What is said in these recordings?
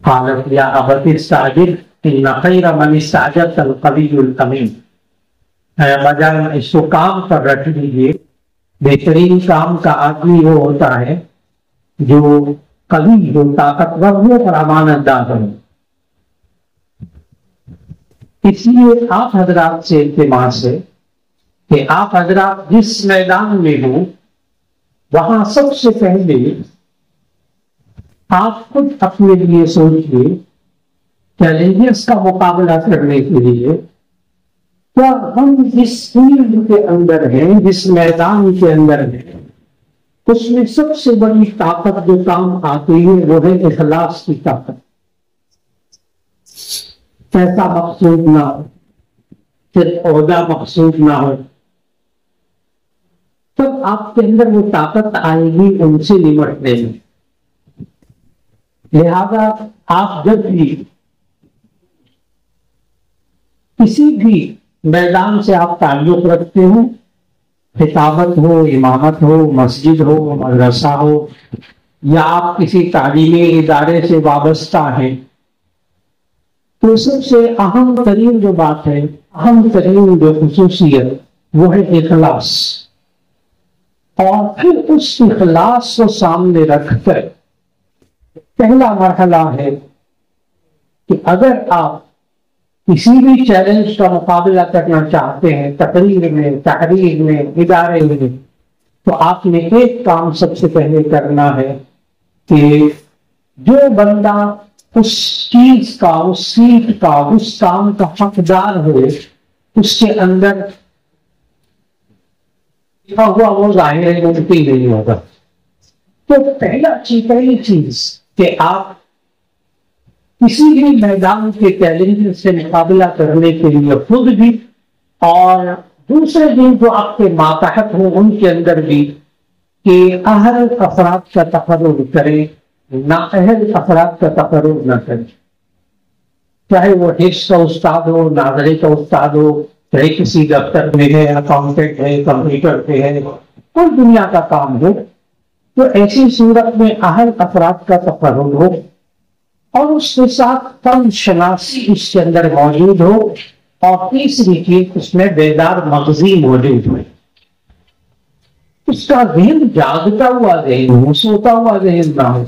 قالت یا ابت استعجل ان خیر من استعجلت القوی الامین، اے ابا جان اس کو کام پر رکھ لیجیے، بہترین کام کا آدمی وہ ہوتا ہے جو قوی ہو، طاقتور ہو اور امانت دار ہو۔ اس لیے آپ حضرات سے التماس ہے کہ آپ حضرات جس میدان میں ہوں وہاں سب سے پہلے آپ خود اپنے لیے سوچیے چیلنجز کا مقابلہ کرنے کے لیے کیا ہم جس فیلڈ کے اندر ہیں، جس میدان کے اندر ہیں، اس میں سب سے بڑی طاقت جو کام آتی ہے وہ ہے اخلاص کی طاقت۔ پیسہ مقصود نہ ہو، صرف عہدہ مقصود نہ ہو، تب آپ کے اندر وہ طاقت آئے گی ان سے نمٹنے میں۔ لہذا آپ جب بھی کسی بھی میدان سے آپ تعلق رکھتے ہو، خطابت ہو، امامت ہو، مسجد ہو، مدرسہ ہو، یا آپ کسی تعلیمی ادارے سے وابستہ ہیں، تو سب سے اہم ترین جو بات ہے، اہم ترین جو خصوصیت وہ ہے اخلاص۔ اور پھر اس اخلاص کو سامنے رکھ کر پہلا مرحلہ ہے کہ اگر آپ کسی بھی چیلنج کا مقابلہ کرنا چاہتے ہیں، تقریر میں، تحریر میں، ادارے میں، تو آپ نے ایک کام سب سے پہلے کرنا ہے کہ جو بندہ اس چیز کا، اس سیٹ کا، اس کام کا حقدار ہو، اس کے اندر ہوا وہ ظاہر ہے ممکن نہیں ہوگا۔ تو پہلی چیز کہ آپ کسی بھی میدان کے چیلنج سے مقابلہ کرنے کے لیے خود بھی اور دوسرے بھی جو آپ کے ماتحت ہوں ان کے اندر بھی کہ اہل افراد کا تقرر کریں، نااہل افراد کا تقرر نہ کریں، چاہے وہ حفظ کا استاد ہو، ناظرے کا استاد ہو، چاہے کسی دفتر میں ہے، اکاؤنٹنٹ ہے، کمپیوٹر پہ ہے، کوئی دنیا کا کام ہو، تو ایسی صورت میں اہل افراد کا تقرر ہو اور اس کے ساتھ فن شناسی اس کے اندر موجود ہو، اور تیسری چیز اس میں بیدار مغزی موجود ہو، اس کا ذہن جاگتا ہوا ذہن ہو، سوتا ہوا ذہن نہ ہو،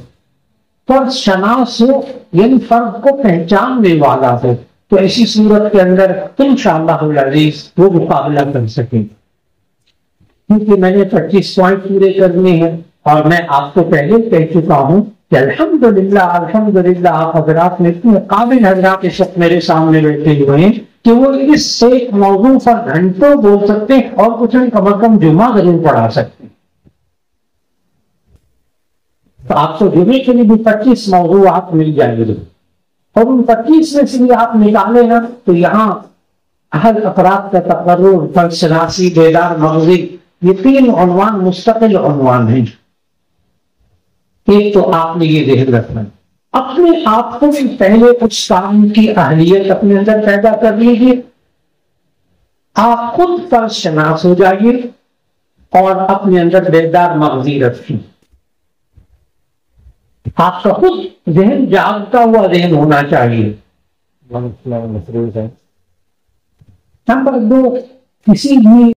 فرد شناس ہو، یعنی فرد کو پہچاننے والا ہو، تو ایسی صورت کے اندر انشاءاللہ العزیز وہ مقابلہ کر سکیں۔ کیونکہ میں نے 25 پوائنٹ پورے کرنے ہیں اور میں آپ کو پہلے کہہ چکا ہوں کہ الحمدللہ آپ حضرات میں اتنے قابل حضرات اس وقت میرے سامنے بیٹھے ہوئے ہیں کہ وہ اس ایک موضوع پر گھنٹوں بول سکتے ہیں اور کچھ نہیں، کم از کم جمعہ ضرور پڑھا سکتے ہیں۔ تو آپ کو جمعے کے لیے بھی 25 موضوعات مل جائیں گے، اور ان 25 میں سے بھی آپ نکالے نا تو یہاں اہل افراد کا تقرر، فرد شناسی، بیدار مغزی، یہ 3 عنوان مستقل عنوان ہیں۔ ایک تو آپ نے یہ ذہن رکھنا، اپنے آپ کو بھی پہلے کچھ کام کی اہلیت اپنے اندر پیدا کر لیجیے، آپ خود فرد شناس ہو جائیے اور اپنے اندر بیدار مغزی رکھیے۔ آپ کا خود ذہن جاگتا ہوا ذہن ہونا چاہیے۔ نمبر 2، کسی بھی